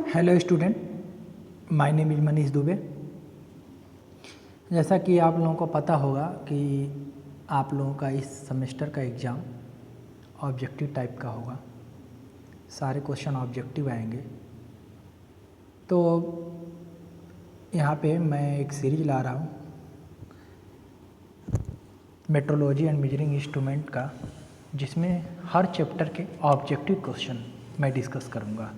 Hello student, my name is Manish Dubey. जैसा कि आप लोगों को पता होगा कि आप लोगों का इस सेमेस्टर का एग्ज़ाम ऑब्जेक्टिव टाइप का होगा। सारे क्वेश्चन ऑब्जेक्टिव आएंगे। तो यहाँ पे मैं एक सीरीज ला रहा हूँ मेट्रोलॉजी एंड मेजरिंग इंस्ट्रूमेंट का, जिसमें हर चैप्टर के ऑब्जेक्टिव क्वेश्चन मैं डिस्कस करूँगा।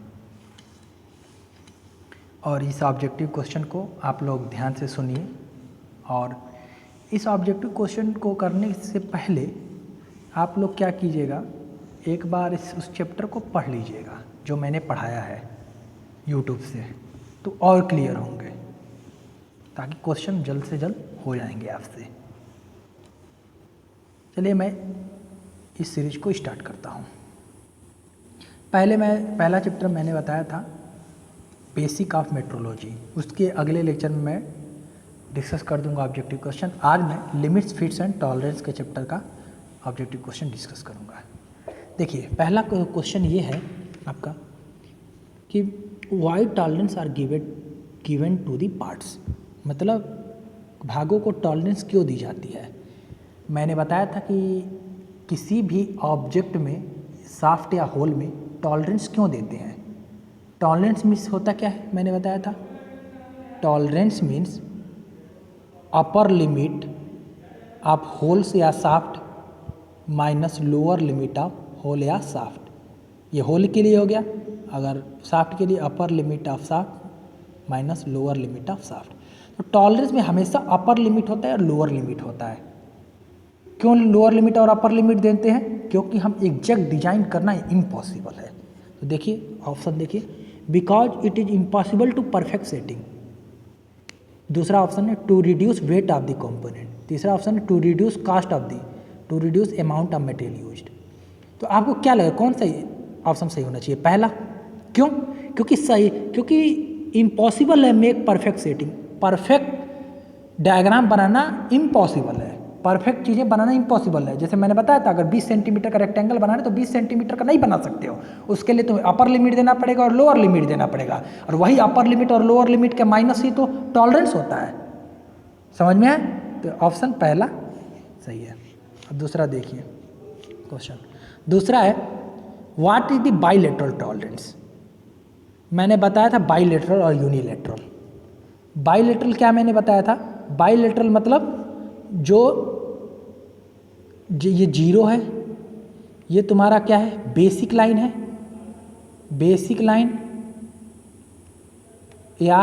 और इस ऑब्जेक्टिव क्वेश्चन को आप लोग ध्यान से सुनिए। और इस ऑब्जेक्टिव क्वेश्चन को करने से पहले आप लोग क्या कीजिएगा, एक बार उस चैप्टर को पढ़ लीजिएगा जो मैंने पढ़ाया है यूट्यूब से, तो और क्लियर होंगे, ताकि क्वेश्चन जल्द से जल्द हो जाएंगे आपसे। चलिए मैं इस सीरीज को स्टार्ट करता हूँ। पहला चैप्टर मैंने बताया था बेसिक ऑफ मेट्रोलॉजी। उसके अगले लेक्चर में मैं डिस्कस कर दूंगा ऑब्जेक्टिव क्वेश्चन। आज मैं लिमिट्स, फिट्स एंड टॉलरेंस के चैप्टर का ऑब्जेक्टिव क्वेश्चन डिस्कस करूंगा। देखिए, पहला क्वेश्चन ये है आपका कि why tolerance are given to the parts, मतलब भागों को टॉलरेंस क्यों दी जाती है। मैंने बताया था कि किसी भी ऑब्जेक्ट में, शाफ्ट या होल में टॉलरेंस क्यों देते हैं। टॉलरेंस मीन्स होता क्या है, मैंने बताया था। Tolerance means upper limit of holes या shaft minus lower limit of hole या शाफ्ट। ये होल के लिए हो गया, अगर शाफ्ट के लिए upper limit of shaft minus lower limit of shaft. तो टॉलरेंस में हमेशा अपर लिमिट होता है और लोअर लिमिट होता है। क्यों लोअर लिमिट और अपर लिमिट देते हैं? क्योंकि हम एग्जैक्ट डिजाइन करना इम्पॉसिबल है। तो देखिए ऑप्शन देखिए, because it is impossible to perfect setting. दूसरा ऑप्शन है to reduce weight of the component. तीसरा ऑप्शन है to reduce cost of the, to reduce amount of material used. तो आपको क्या लगे कौन सा ऑप्शन सही होना चाहिए? पहला। क्यों? क्योंकि इम्पॉसिबल है make perfect setting. Perfect diagram बनाना इम्पॉसिबल है, परफेक्ट चीज़ें बनाना इम्पॉसिबल है। जैसे मैंने बताया था, अगर 20 सेंटीमीटर का रेक्टेंगल बनाना है तो 20 सेंटीमीटर का नहीं बना सकते हो। उसके लिए तुम्हें अपर लिमिट देना पड़ेगा और लोअर लिमिट देना पड़ेगा, और वही अपर लिमिट और लोअर लिमिट के माइनस ही तो टॉलरेंस होता है। समझ में आए? तो ऑप्शन पहला सही है। अब दूसरा देखिए क्वेश्चन। दूसरा है what is the bilateral tolerance. मैंने बताया था बाइलेटरल और यूनिलेटरल। बाइलेटरल क्या मैंने बताया था? बाइलेटरल मतलब जो ये जीरो है, ये तुम्हारा क्या है? बेसिक लाइन है। बेसिक लाइन या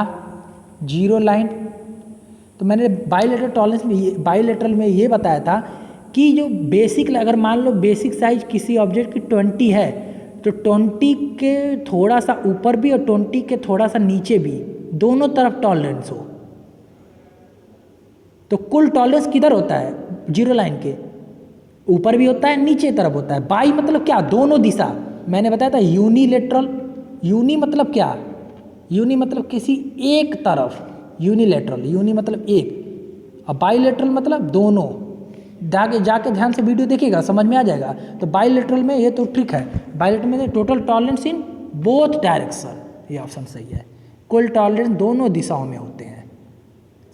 जीरो लाइन। तो मैंने बाइलेटरल में ये बताया था कि जो बेसिक, अगर मान लो बेसिक साइज किसी ऑब्जेक्ट की 20 है, तो 20 के थोड़ा सा ऊपर भी और 20 के थोड़ा सा नीचे भी, दोनों तरफ टॉलरेंस हो, तो कुल टॉलरेंस किधर होता है? जीरो लाइन के ऊपर भी होता है, नीचे तरफ होता है। बाई मतलब क्या? दोनों दिशा। मैंने बताया था यूनिलेटरल। यूनी मतलब क्या? यूनी मतलब किसी एक तरफ, यूनिलेटरल। यूनी मतलब एक, और बाइलेटरल मतलब दोनों। जाके ध्यान से वीडियो देखिएगा, समझ में आ जाएगा। तो बाइलेटरल में ये तो ट्रिक है। बाइलेटरल में total tolerance in both direction, ये ऑप्शन सही है। कुल टॉलरेंस दोनों दिशाओं में होते हैं।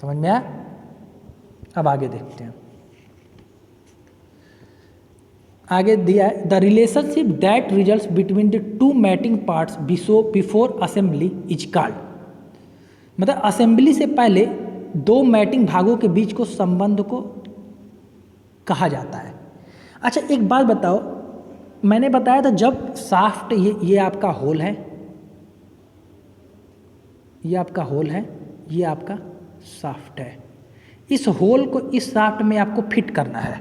समझ में आया? अब आगे देखते हैं। आगे दिया है the relationship that results between the two mating parts before assembly is called. मतलब असेंबली से पहले दो मैटिंग भागों के बीच को संबंध को कहा जाता है। अच्छा एक बात बताओ, मैंने बताया था जब शाफ्ट, ये आपका होल है, ये आपका होल है, ये आपका शाफ्ट है। इस होल को इस शाफ्ट में आपको फिट करना है।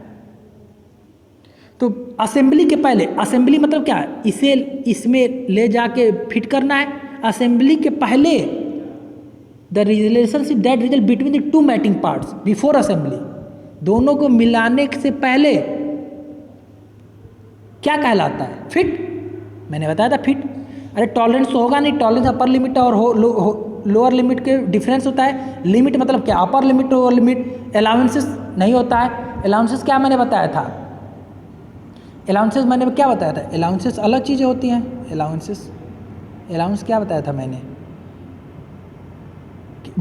तो असेंबली के पहले, असेंबली मतलब क्या? इसे इसमें ले जाके फिट करना है। असेंबली के पहले the relationship that result between the two mating parts before assembly, दोनों को मिलाने से पहले क्या कहलाता है? फिट। मैंने बताया था फिट। अरे टॉलरेंस तो होगा नहीं, टॉलरेंस अपर लिमिट और लोअर लिमिट के डिफरेंस होता है। लिमिट मतलब क्या? Upper limit lower limit. Allowances नहीं होता है। अलाउंसेस क्या मैंने बताया था? अलाउंसेस मैंने क्या बताया था? अलाउंसेस अलग चीज़ें होती हैं। अलाउंस क्या बताया था मैंने?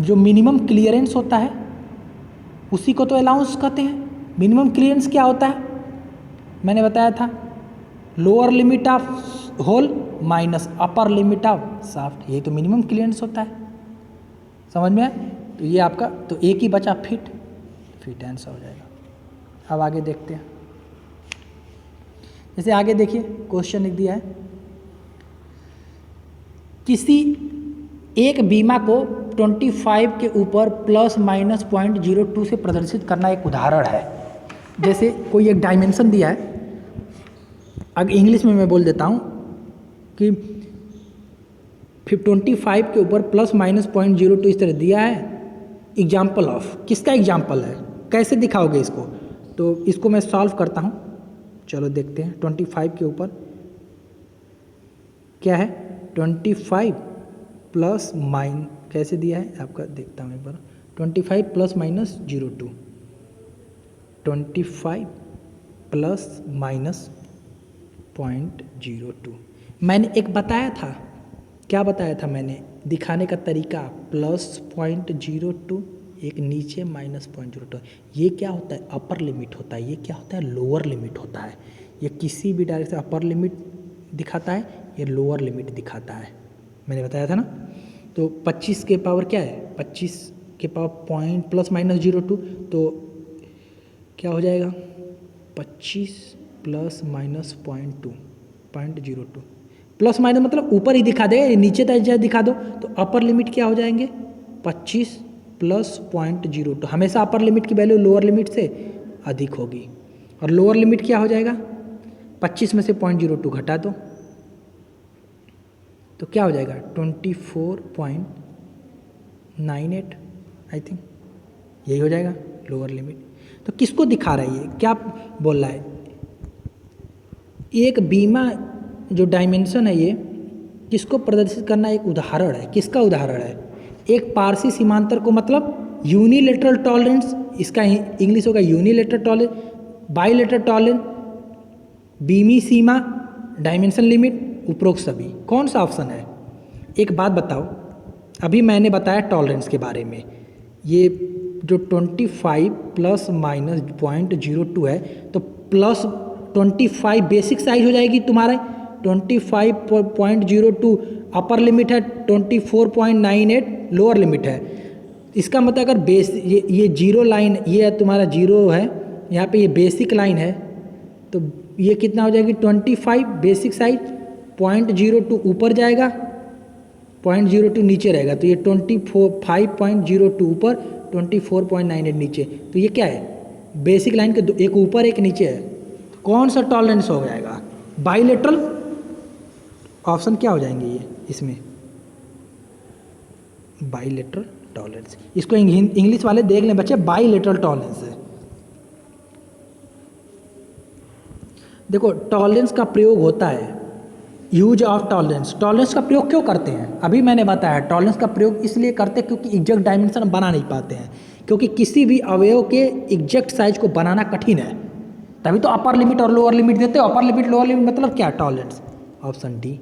जो मिनिमम क्लियरेंस होता है उसी को तो अलाउंस कहते हैं। मिनिमम क्लियरेंस क्या होता है, मैंने बताया था, lower limit of hole minus upper limit of shaft, ये तो मिनिमम क्लियरेंस होता है। समझ में आया? तो ये आपका, तो एक ही बचा फिट आंसर हो जाएगा। अब आगे देखते हैं। जैसे आगे देखिए क्वेश्चन लिख दिया है, किसी एक बीमा को 25 के ऊपर प्लस माइनस 0.02 से प्रदर्शित करना एक उदाहरण है। जैसे कोई एक डायमेंशन दिया है, अब इंग्लिश में मैं बोल देता हूँ कि 25 के ऊपर प्लस माइनस 0.02 इस तरह दिया है। एग्जाम्पल ऑफ, किसका एग्जाम्पल है, कैसे दिखाओगे इसको? तो इसको मैं सॉल्व करता हूँ, चलो देखते हैं। 25 के ऊपर क्या है, 25 प्लस माइन कैसे दिया है आपका, देखता हूँ एक बार। 25 प्लस माइनस 0.2, 25 प्लस माइनस 0.02। मैंने एक बताया था, क्या बताया था मैंने, दिखाने का तरीका, प्लस 0.02, एक नीचे माइनस 0.02। ये क्या होता है, अपर लिमिट होता है। ये क्या होता है, लोअर लिमिट होता है। ये किसी भी डायरेक्शन अपर लिमिट दिखाता है, ये लोअर लिमिट दिखाता है, मैंने बताया था ना। तो 25 के पावर क्या है, 25 के पावर पॉइंट प्लस माइनस 0.2, तो क्या हो जाएगा, 25 प्लस माइनस 0.02 प्लस माइनस मतलब ऊपर ही दिखा दे, नीचे तक दिखा दो, तो अपर लिमिट क्या हो जाएंगे, 25 प्लस 0.02। हमेशा अपर लिमिट की वैल्यू लोअर लिमिट से अधिक होगी, और लोअर लिमिट क्या हो जाएगा, 25 में से 0.02 घटा दो, तो क्या हो जाएगा, 24.98 आई थिंक, यही हो जाएगा लोअर लिमिट। तो किसको दिखा रहा है ये, क्या बोल रहा है, एक बीमा जो डायमेंशन है ये किसको प्रदर्शित करना एक उदाहरण है। किसका उदाहरण है, एक पारसी सीमांतर को, मतलब यूनिलेटरल टॉलरेंस, इसका इंग्लिश होगा यूनिलेटरल टॉलरेंस, बाइलेटरल टॉलरेंस, बीमी सीमा, डायमेंशन लिमिट, उपरोक्त सभी। कौन सा ऑप्शन है? एक बात बताओ, अभी मैंने बताया टॉलरेंस के बारे में, ये जो 25 प्लस माइनस 0.02 है, तो प्लस 25 बेसिक साइज हो जाएगी तुम्हारा, 25.02 अपर लिमिट है, 24.98 लोअर लिमिट है। इसका मतलब अगर ये जीरो लाइन, ये तुम्हारा जीरो है, यहाँ पे ये बेसिक लाइन है, तो ये कितना हो जाएगी, 25 बेसिक साइज, 0.02 ऊपर जाएगा, 0.02 नीचे रहेगा, तो ये 25.02 ऊपर, 24.98 नीचे। तो ये क्या है, बेसिक लाइन के एक ऊपर एक नीचे है, कौन सा टॉलरेंस हो जाएगा, बाइलेटरल। ऑप्शन क्या हो जाएंगे ये इसमें, बाइलेटरल टॉलरेंस। इसको इंग्लिश वाले देख लें बच्चे, बाइलेटरल टॉलरेंस है। देखो टॉलरेंस का प्रयोग होता है, यूज ऑफ टॉलरेंस। टॉलरेंस का प्रयोग क्यों करते हैं, अभी मैंने बताया, टॉलरेंस का प्रयोग इसलिए करते हैं क्योंकि एग्जैक्ट डायमेंशन बना नहीं पाते हैं, क्योंकि किसी भी अवयव के एग्जैक्ट साइज को बनाना कठिन है, तभी तो अपर लिमिट और लोअर लिमिट देते हो। अपर लिमिट लोअर लिमिट मतलब क्या, टॉलरेंस। Option D.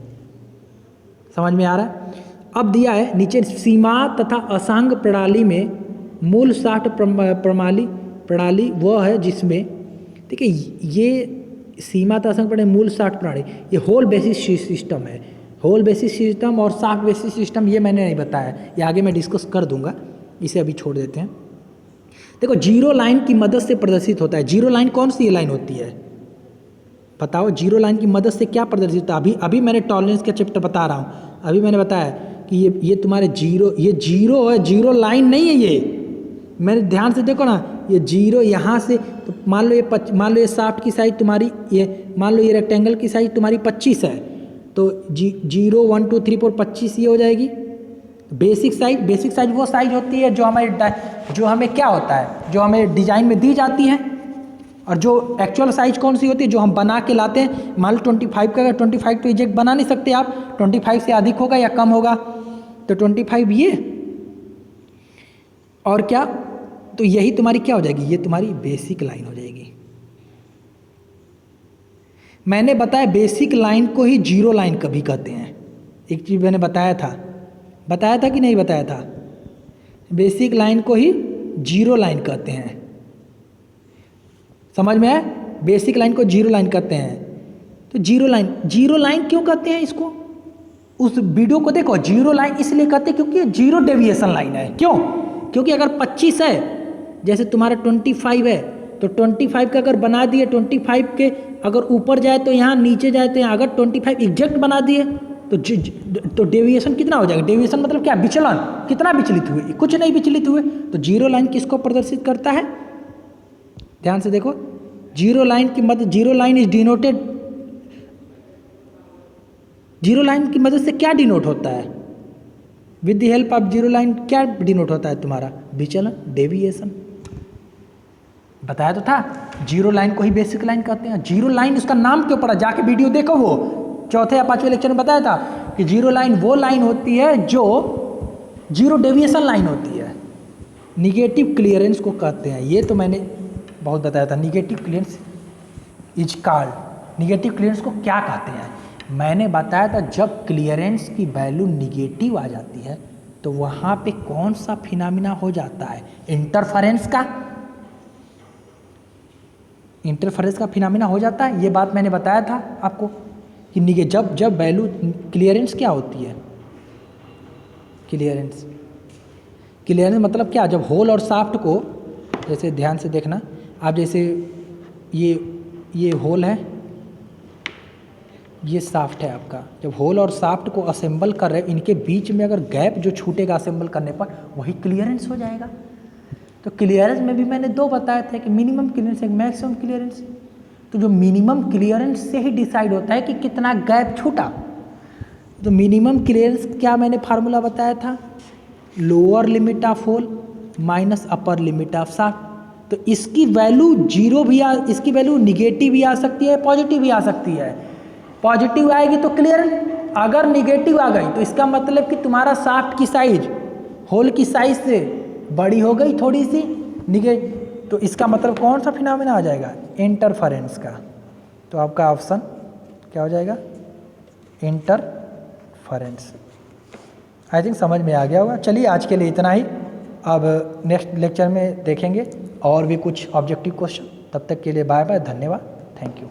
समझ में आ रहा है? अब दिया है नीचे, सीमा तथा असांग प्रणाली में मूल शाफ्ट प्रणाली वह है जिसमें, देखिए ये सीमा तथा असांग प्रणाली, मूल शाफ्ट प्रणाली, ये होल बेसिस सिस्टम है। होल बेसिस सिस्टम और शाफ्ट बेसिस सिस्टम ये मैंने नहीं बताया, ये आगे मैं डिस्कस कर दूंगा, इसे अभी छोड़ देते हैं। देखो जीरो लाइन की मदद से प्रदर्शित होता है। जीरो लाइन कौन सी लाइन होती है बताओ, जीरो लाइन की मदद से क्या प्रदर्शित होता है? अभी मैंने टॉलरेंस का चैप्टर बता रहा हूँ, अभी मैंने बताया कि ये तुम्हारे जीरो, ये जीरो है, जीरो लाइन नहीं है ये। मैंने ध्यान से देखो ना, ये जीरो यहाँ से, तो मान लो ये शाफ्ट की साइज तुम्हारी, ये मान लो ये रेक्टेंगल की साइज तुम्हारी 25 है, तो 0 1 2 3 4 25 ये हो जाएगी बेसिक साइज। बेसिक साइज वो साइज होती है जो हमें क्या होता है, जो हमें डिजाइन में दी जाती है, और जो एक्चुअल साइज कौन सी होती है, जो हम बना के लाते हैं। मान लो 25 का, 25 तो एग्जैक्ट बना नहीं सकते आप, 25 से अधिक होगा या कम होगा, तो 25 ये, और क्या, तो यही तुम्हारी क्या हो जाएगी, ये तुम्हारी बेसिक लाइन हो जाएगी। मैंने बताया बेसिक लाइन को ही जीरो लाइन कभी कहते हैं, एक चीज़ मैंने बताया था कि नहीं बताया था? बेसिक लाइन को ही जीरो लाइन कहते हैं। समझ में है? बेसिक लाइन को जीरो लाइन कहते हैं। तो जीरो लाइन क्यों कहते हैं इसको? उस वीडियो को देखो। जीरो लाइन इसलिए कहते हैं क्योंकि जीरो डेविएशन लाइन है। क्यों? क्योंकि अगर 25 है, जैसे तुम्हारा 25 है, तो 25 का अगर बना दिए 25 के अगर ऊपर जाए तो यहाँ, नीचे जाए तो यहाँ, अगर 25 एग्जैक्ट बना दिए तो डेविएशन कितना हो जाएगा? डेविएशन मतलब क्या? विचलन। कितना विचलित हुए? कुछ नहीं विचलित हुए। तो जीरो लाइन किसको प्रदर्शित करता है? ध्यान से देखो। जीरो लाइन की मदद, zero line is denoted, zero line की मदद से क्या डिनोट होता है? With the help of zero line क्या डिनोट होता है तुम्हारा? विचलन, डेविएशन। बताया तो था, जीरो लाइन को ही बेसिक लाइन कहते हैं। जीरो लाइन उसका नाम क्यों पड़ा? जाके वीडियो देखो, वो चौथे या पांचवें लेक्चर में बताया था कि जीरो लाइन वो लाइन होती है जो जीरो डेविएशन लाइन होती है। निगेटिव क्लियरेंस को कहते हैं। ये तो मैंने बहुत बताया था। Negative clearance is called. Negative clearance को क्या कहते हैं? मैंने बताया था, जब क्लियरेंस की वैल्यू निगेटिव आ जाती है तो वहाँ पे कौन सा फिनोमेना हो जाता है? इंटरफेरेंस का। इंटरफेरेंस का फिनोमेना हो जाता है। ये बात मैंने बताया था आपको कि जब वैल्यू क्लियरेंस क्या होती है? क्लियरेंस मतलब क्या? जब होल और शाफ्ट को, जैसे ध्यान से देखना आप, जैसे ये होल है, ये शाफ्ट है आपका। जब होल और शाफ्ट को असेंबल कर रहे हैं, इनके बीच में अगर गैप जो छूटेगा असेंबल करने पर, वही क्लियरेंस हो जाएगा। तो क्लियरेंस में भी मैंने दो बताए थे कि मिनिमम क्लियरेंस एक मैक्सिमम क्लियरेंस। तो जो मिनिमम क्लियरेंस से ही डिसाइड होता है कि कितना गैप छूटा। तो मिनिमम क्लियरेंस क्या मैंने फार्मूला बताया था? Lower limit of hole minus upper limit of shaft. तो इसकी वैल्यू जीरो भी इसकी वैल्यू निगेटिव भी आ सकती है, पॉजिटिव भी आ सकती है। पॉजिटिव आएगी तो क्लियरेंस, अगर निगेटिव आ गई तो इसका मतलब कि तुम्हारा शाफ्ट की साइज होल की साइज से बड़ी हो गई थोड़ी सी तो इसका मतलब कौन सा फिनोमेना आ जाएगा? इंटरफेरेंस का। तो आपका ऑप्शन क्या हो जाएगा? इंटरफेरेंस। आई थिंक समझ में आ गया होगा। चलिए आज के लिए इतना ही। अब नेक्स्ट लेक्चर में देखेंगे और भी कुछ ऑब्जेक्टिव क्वेश्चन। तब तक के लिए बाय बाय, धन्यवाद, थैंक यू।